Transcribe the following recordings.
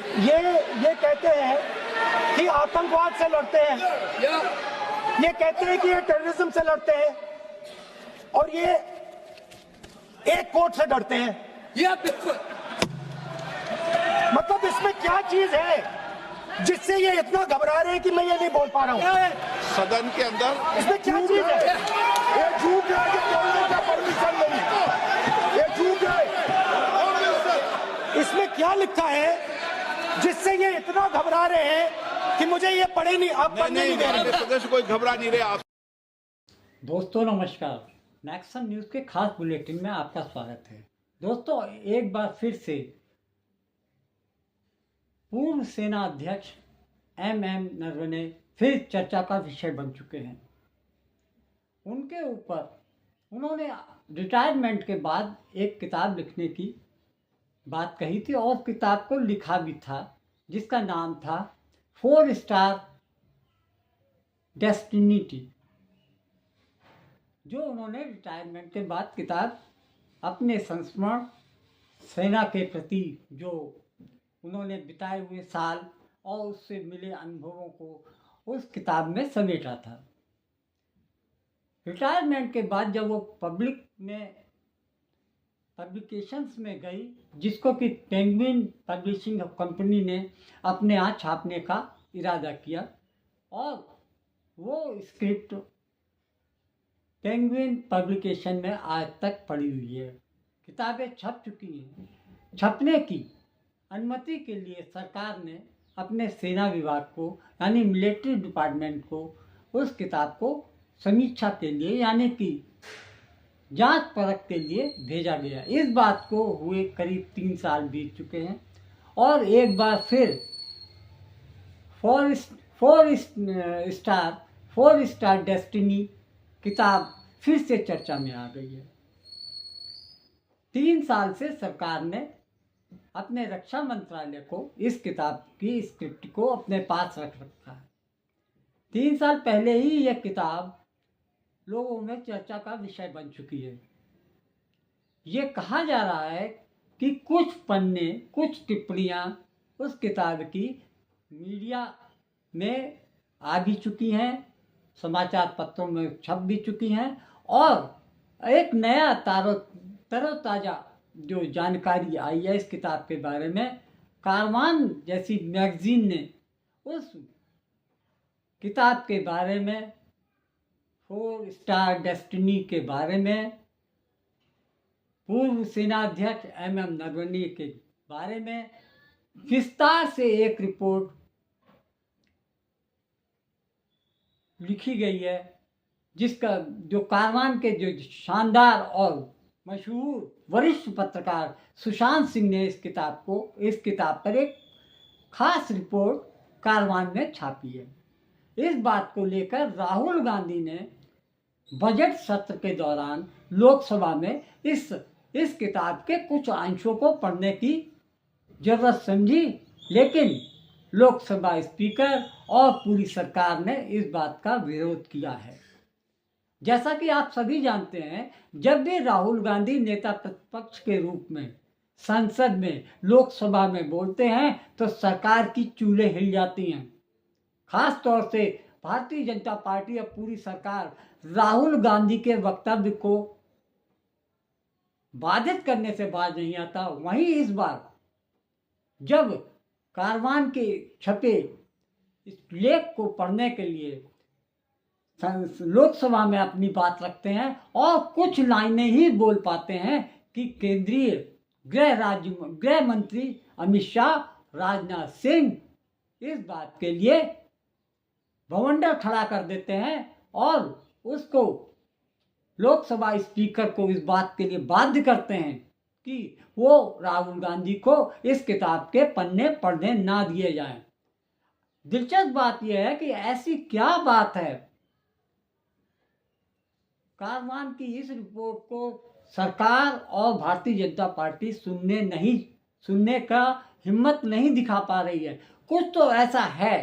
ये कहते हैं कि आतंकवाद से लड़ते हैं, ये कहते हैं कि ये टेररिज्म से लड़ते हैं, और ये एक कोर्ट से डरते हैं। मतलब इसमें क्या चीज है जिससे ये इतना घबरा रहे हैं कि मैं ये नहीं बोल पा रहा हूँ सदन के अंदर? इसमें क्या चीज है? ये झूठ है कि बोलने का परमिशन नहीं, ये झूठ है। इसमें क्या लिखा है जिससे ये इतना घबरा रहे हैं कि मुझे ये पढ़े नहीं, आप पढ़ने नहीं दे रहे। सदस्य कोई घबरा नहीं रहे। आप दोस्तों नमस्कार, नेक्सन न्यूज़ के खास बुलेटिन में आपका स्वागत है। दोस्तों एक बार फिर से पूर्व सेना अध्यक्ष एम नरवणे फिर चर्चा का विषय बन चुके हैं। उनके ऊपर उन्होंने रिटायरमेंट के बाद एक किताब लिखने की बात कही थी और किताब को लिखा भी था, जिसका नाम था 4 स्टार डेस्टिनी, जो उन्होंने रिटायरमेंट के बाद किताब अपने संस्मरण, सेना के प्रति जो उन्होंने बिताए हुए साल और उससे मिले अनुभवों को उस किताब में समेटा था। रिटायरमेंट के बाद जब वो पब्लिकेशंस में गई, जिसको कि पेंगुइन पब्लिशिंग कंपनी ने अपने यहाँ छापने का इरादा किया, और वो स्क्रिप्ट पेंगुइन पब्लिकेशन में आज तक पड़ी हुई है। किताबें छप चुकी हैं। छपने की अनुमति के लिए सरकार ने अपने सेना विभाग को यानी मिलिट्री डिपार्टमेंट को उस किताब को समीक्षा के लिए यानी कि जांच परख के लिए भेजा गया। इस बात को हुए करीब 3 साल बीत चुके हैं और एक बार फिर 4 स्टार डेस्टिनी किताब फिर से चर्चा में आ गई है। 3 साल से सरकार ने अपने रक्षा मंत्रालय को इस किताब की स्क्रिप्ट को अपने पास रख रखा है। 3 साल पहले ही यह किताब लोगों में चर्चा का विषय बन चुकी है। ये कहा जा रहा है कि कुछ पन्ने, कुछ टिप्पणियाँ उस किताब की मीडिया में आ भी चुकी हैं, समाचार पत्रों में छप भी चुकी हैं, और एक नया तरोताज़ा जो जानकारी आई है इस किताब के बारे में, कारवान जैसी मैगजीन ने उस किताब के बारे में, 4 स्टार डेस्टिनी के बारे में, पूर्व सेनाध्यक्ष एम नरवणे के बारे में विस्तार से एक रिपोर्ट लिखी गई है, जिसका जो कारवान के जो शानदार और मशहूर वरिष्ठ पत्रकार सुशांत सिंह ने इस किताब पर एक खास रिपोर्ट कारवान में छापी है। इस बात को लेकर राहुल गांधी ने बजट सत्र के दौरान लोकसभा में इस किताब के कुछ अंशों को पढ़ने की जरूरत समझी, लेकिन लोकसभा स्पीकर और पूरी सरकार ने इस बात का विरोध किया है। जैसा कि आप सभी जानते हैं, जब भी राहुल गांधी नेता प्रतिपक्ष के रूप में संसद में, लोकसभा में बोलते हैं तो सरकार की चूल्हे हिल जाती हैं। खास तौर से भारतीय जनता पार्टी और पूरी सरकार राहुल गांधी के वक्तव्य को बाधित करने से बाज नहीं आता। वहीं इस बार जब कारवान के छपे इस लेख को पढ़ने के लिए लोकसभा में अपनी बात रखते हैं और कुछ लाइनें ही बोल पाते हैं कि केंद्रीय गृह मंत्री अमित शाह, राजनाथ सिंह इस बात के लिए बवंडर खड़ा कर देते हैं और उसको लोकसभा स्पीकर को इस बात के लिए बाध्य करते हैं कि वो राहुल गांधी को इस किताब के पन्ने पढ़ने ना दिए जाएं। दिलचस्प बात यह है कि ऐसी क्या बात है, कारवान की इस रिपोर्ट को सरकार और भारतीय जनता पार्टी सुनने का हिम्मत नहीं दिखा पा रही है। कुछ तो ऐसा है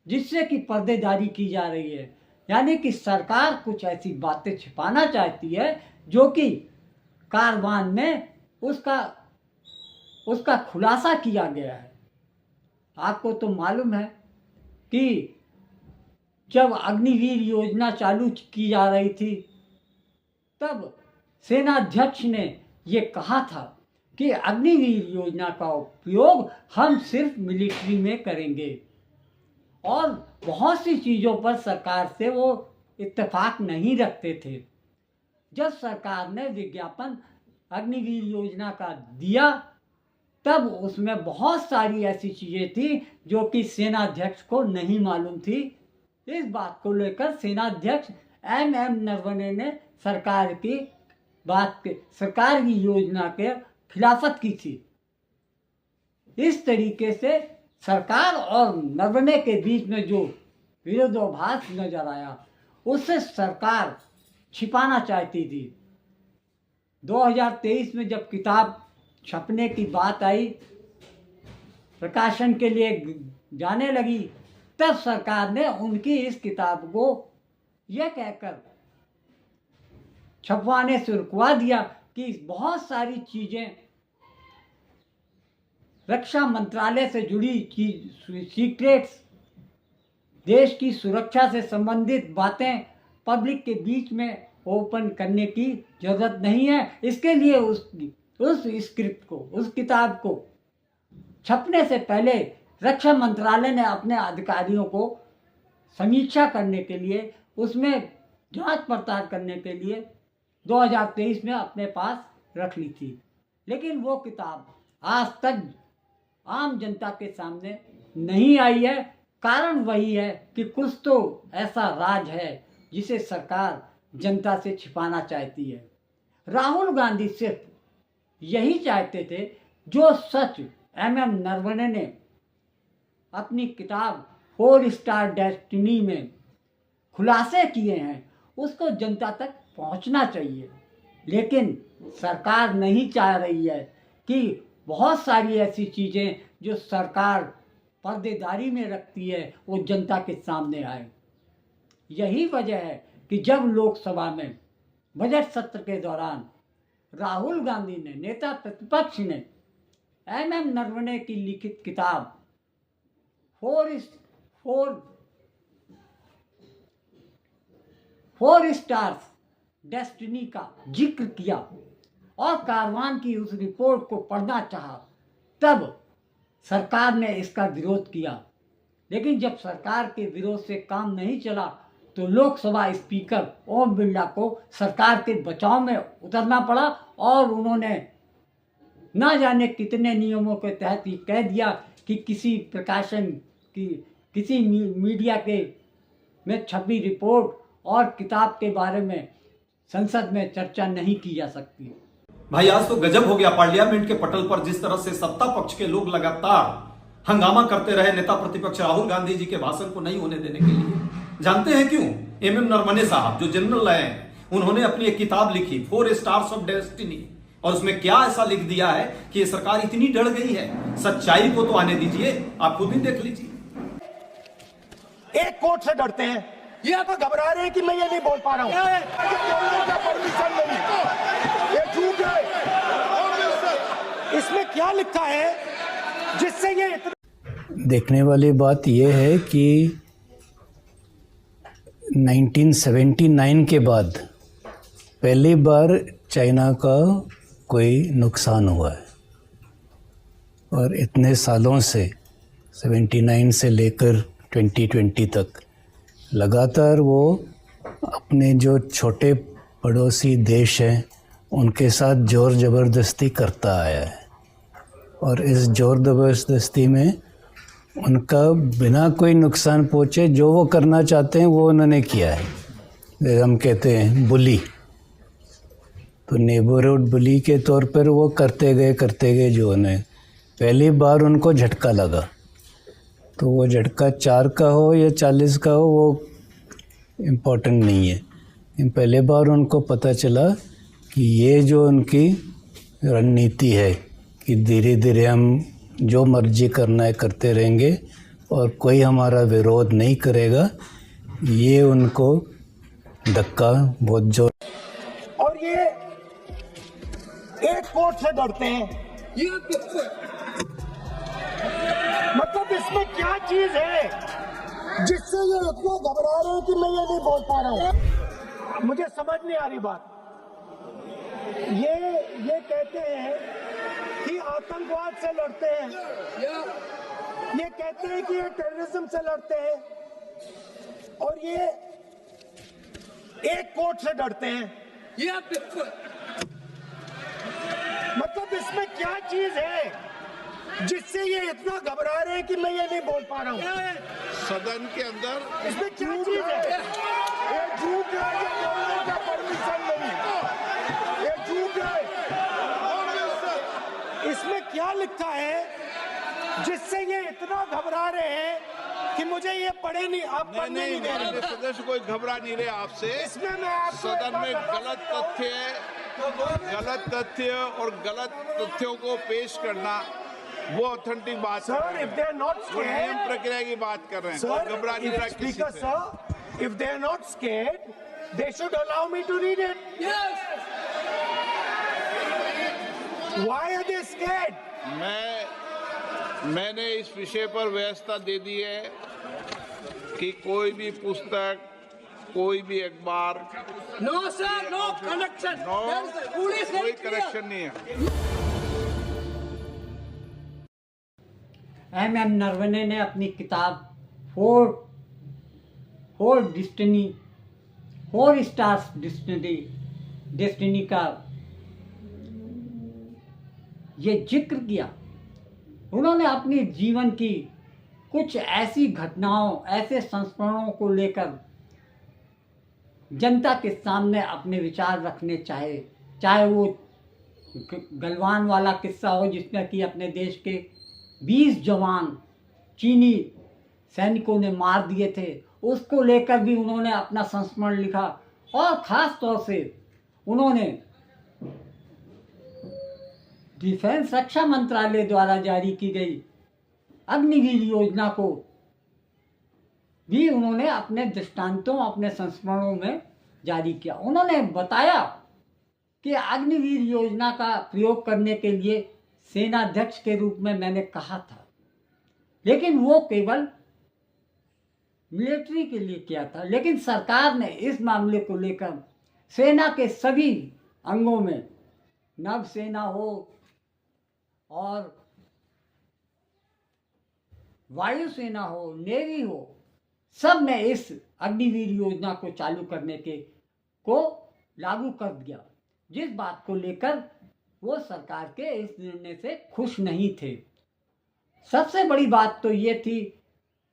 जिससे कि पर्देदारी की जा रही है, यानी कि सरकार कुछ ऐसी बातें छिपाना चाहती है जो कि कारवान में उसका खुलासा किया गया है। आपको तो मालूम है कि जब अग्निवीर योजना चालू की जा रही थी तब सेनाध्यक्ष ने ये कहा था कि अग्निवीर योजना का उपयोग हम सिर्फ मिलिट्री में करेंगे और बहुत सी चीज़ों पर सरकार से वो इत्तेफाक नहीं रखते थे। जब सरकार ने विज्ञापन अग्निवीर योजना का दिया तब उसमें बहुत सारी ऐसी चीज़ें थी जो कि सेनाध्यक्ष को नहीं मालूम थी। इस बात को लेकर सेनाध्यक्ष एम नरवणे ने सरकार की योजना के खिलाफत की थी। इस तरीके से सरकार और नरवणे के बीच में जो विरोधाभास नजर आया उससे सरकार छिपाना चाहती थी। 2023 में जब किताब छपने की बात आई, प्रकाशन के लिए जाने लगी, तब सरकार ने उनकी इस किताब को यह कहकर छपवाने से रुकवा दिया कि बहुत सारी चीज़ें रक्षा मंत्रालय से जुड़ी सीक्रेट्स, देश की सुरक्षा से संबंधित बातें पब्लिक के बीच में ओपन करने की जरूरत नहीं है। इसके लिए उस स्क्रिप्ट को, उस किताब को छपने से पहले रक्षा मंत्रालय ने अपने अधिकारियों को समीक्षा करने के लिए, उसमें जांच पड़ताल करने के लिए 2023 में अपने पास रख ली थी। लेकिन वो किताब आज तक आम जनता के सामने नहीं आई है। कारण वही है कि कुछ तो ऐसा राज है जिसे सरकार जनता से छिपाना चाहती है। राहुल गांधी सिर्फ यही चाहते थे जो सच एम नरवणे ने अपनी किताब 4 स्टार डेस्टिनी में खुलासे किए हैं उसको जनता तक पहुंचना चाहिए। लेकिन सरकार नहीं चाह रही है कि बहुत सारी ऐसी चीज़ें जो सरकार पर्देदारी में रखती है वो जनता के सामने आए। यही वजह है कि जब लोकसभा में बजट सत्र के दौरान राहुल गांधी ने, नेता प्रतिपक्ष ने, एम नरवणे की लिखित किताब 4 स्टार्स डेस्टिनी का जिक्र किया और कारवान की उस रिपोर्ट को पढ़ना चाहा, तब सरकार ने इसका विरोध किया। लेकिन जब सरकार के विरोध से काम नहीं चला तो लोकसभा स्पीकर ओम बिरला को सरकार के बचाव में उतरना पड़ा और उन्होंने ना जाने कितने नियमों के तहत ये कह दिया कि किसी प्रकाशन की, किसी मीडिया के में छपी रिपोर्ट और किताब के बारे में संसद में चर्चा नहीं की जा सकती। भाई आज तो गजब हो गया। पार्लियामेंट के पटल पर जिस तरह से सत्ता पक्ष के लोग लगातार हंगामा करते रहे नेता प्रतिपक्ष राहुल गांधी जी के भाषण को नहीं होने देने के लिए। जानते हैं क्यों? एम नरवणे साहब जो जनरल हैं, उन्होंने अपनी एक किताब लिखी 4 स्टार्स ऑफ डेस्टिनी, और उसमें क्या ऐसा लिख दिया है कि ये सरकार इतनी डर गई है। सच्चाई को तो आने दीजिए, आप खुद ही देख लीजिए। एक कोर्ट से डरते हैं, ये तो घबरा रहे हैं कि मैं ये नहीं बोल पा रहा हूं, बोलने का परमिशन नहीं, ये झूठ है। इसमें क्या लिखा है जिससे ये देखने वाली बात यह है कि 1979 के बाद पहली बार चाइना का कोई नुकसान हुआ है और इतने सालों से 79 से लेकर 2020 तक लगातार वो अपने जो छोटे पड़ोसी देश हैं उनके साथ ज़ोर ज़बरदस्ती करता आया है और इस ज़ोर ज़बरदस्ती में उनका बिना कोई नुकसान पहुँचे जो वो करना चाहते हैं वो उन्होंने किया है। जैसे हम कहते हैं बुली, तो नेबरहुड बुली के तौर पर वो करते गए जो उन्हें पहली बार उनको झटका लगा, तो वो झटका 4 का हो या 40 का हो वो इम्पोर्टेंट नहीं है। पहले बार उनको पता चला कि ये जो उनकी रणनीति है कि धीरे धीरे हम जो मर्जी करना है करते रहेंगे और कोई हमारा विरोध नहीं करेगा, ये उनको धक्का बहुत जोर। और ये एक कोर्ट से डरते हैं, ये मतलब इस चीज है जिससे ये इतना घबरा रहे हैं कि मैं ये नहीं बोल पा रहा हूं? मुझे समझ नहीं आ रही बात। ये कहते हैं कि आतंकवाद से लड़ते हैं, ये कहते हैं कि ये टेररिज्म से लड़ते हैं, और ये एक कोर्ट से डरते हैं। मतलब इसमें क्या चीज है जिससे ये इतना घबरा रहे हैं कि मैं ये नहीं बोल पा रहा हूं? सदन के अंदर इसमें क्या चीज है? ये झूठ है, ये बोलने का परमिशन नहीं, ये झूठ है। इसमें क्या लिखा है जिससे ये इतना घबरा रहे हैं कि मुझे ये पढ़े नहीं, आप पढ़ने नहीं दे रहे? सदस्य कोई घबरा नहीं रहे आपसे। इसमें मैं आपको सदन में गलत तथ्य और गलत तथ्यों को पेश करना वो ऑथेंटिक बात है। Sir, if they are not वो नियम scared, प्रक्रिया की बात कर रहे हैं। sir, कोई घबरा नहीं रहा if किसी speaker, से। sir, if they are not scared, they should allow me to read it. Yes. Why are they scared? मैंने इस विषय पर व्यवस्था दे दी है कि कोई भी पुस्तक, कोई भी अखबार, No, sir, no connection. No Rule is कोई very clear. करेक्शन नहीं है। MM नरवणे ने अपनी किताब फोर स्टार्स डेस्टिनी का ये जिक्र किया। उन्होंने अपनी जीवन की कुछ ऐसी घटनाओं, ऐसे संस्मरणों को लेकर जनता के सामने अपने विचार रखने चाहे वो गलवान वाला किस्सा हो जिसमें कि अपने देश के 20 जवान चीनी सैनिकों ने मार दिए थे, उसको लेकर भी उन्होंने अपना संस्मरण लिखा। और ख़ास तौर से उन्होंने डिफेंस रक्षा मंत्रालय द्वारा जारी की गई अग्निवीर योजना को भी उन्होंने अपने दृष्टांतों, अपने संस्मरणों में जारी किया। उन्होंने बताया कि अग्निवीर योजना का प्रयोग करने के लिए सेनाध्यक्ष के रूप में मैंने कहा था, लेकिन वो केवल मिलिट्री के लिए किया था। लेकिन सरकार ने इस मामले को लेकर सेना के सभी अंगों में, नौसेना हो और वायुसेना हो, नेवी हो, सब ने इस अग्निवीर योजना को चालू करने को लागू कर दिया, जिस बात को लेकर वो सरकार के इस निर्णय से खुश नहीं थे। सबसे बड़ी बात तो ये थी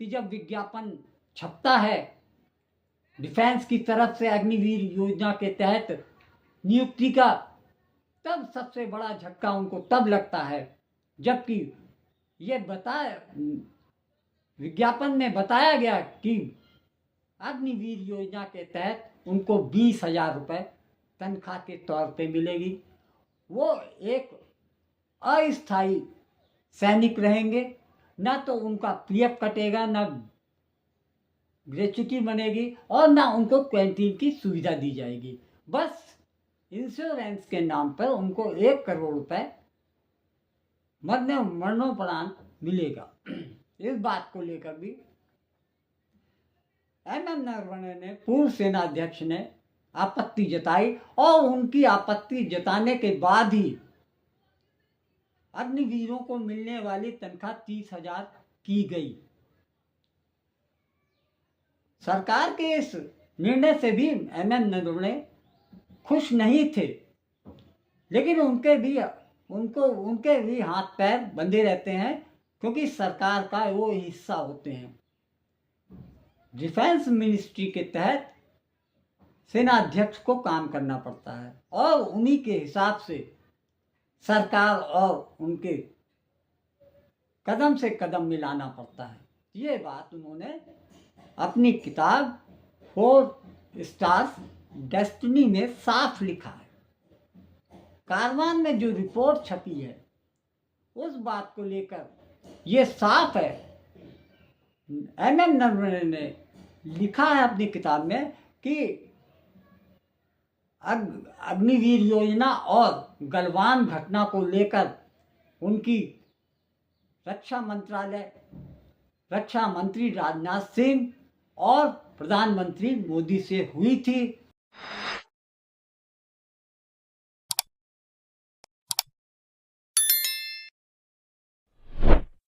कि जब विज्ञापन छपता है डिफेंस की तरफ से अग्निवीर योजना के तहत नियुक्ति का, तब सबसे बड़ा झटका उनको तब लगता है जबकि ये विज्ञापन में बताया गया कि अग्निवीर योजना के तहत उनको 20,000 रुपये तनख्वाह के तौर पे मिलेगी। वो एक अस्थायी सैनिक रहेंगे, ना तो उनका पीएफ कटेगा, ना ग्रेच्युटी बनेगी और ना उनको कैंटीन की सुविधा दी जाएगी। बस इंश्योरेंस के नाम पर उनको 1 करोड़ रुपए मरणोपरांत मिलेगा। इस बात को लेकर भी MM नरवणे ने, पूर्व सेनाध्यक्ष ने आपत्ति जताई और उनकी आपत्ति जताने के बाद ही अग्निवीरों को मिलने वाली तनख्वाह 30,000 की गई। सरकार के इस निर्णय से भी MM नरवणे खुश नहीं थे, लेकिन उनके भी हाथ पैर बंधे रहते हैं क्योंकि सरकार का वो हिस्सा होते हैं। डिफेंस मिनिस्ट्री के तहत सेनाध्यक्ष को काम करना पड़ता है और उन्हीं के हिसाब से सरकार और उनके कदम से कदम मिलाना पड़ता है। ये बात उन्होंने अपनी किताब 4 स्टार्स डेस्टिनी में साफ लिखा है। कारवान में जो रिपोर्ट छपी है उस बात को लेकर ये साफ है। MM नरवणे ने लिखा है अपनी किताब में कि अग्निवीर योजना और गलवान घटना को लेकर उनकी रक्षा मंत्रालय रक्षा मंत्री राजनाथ सिंह और प्रधानमंत्री मोदी से हुई थी।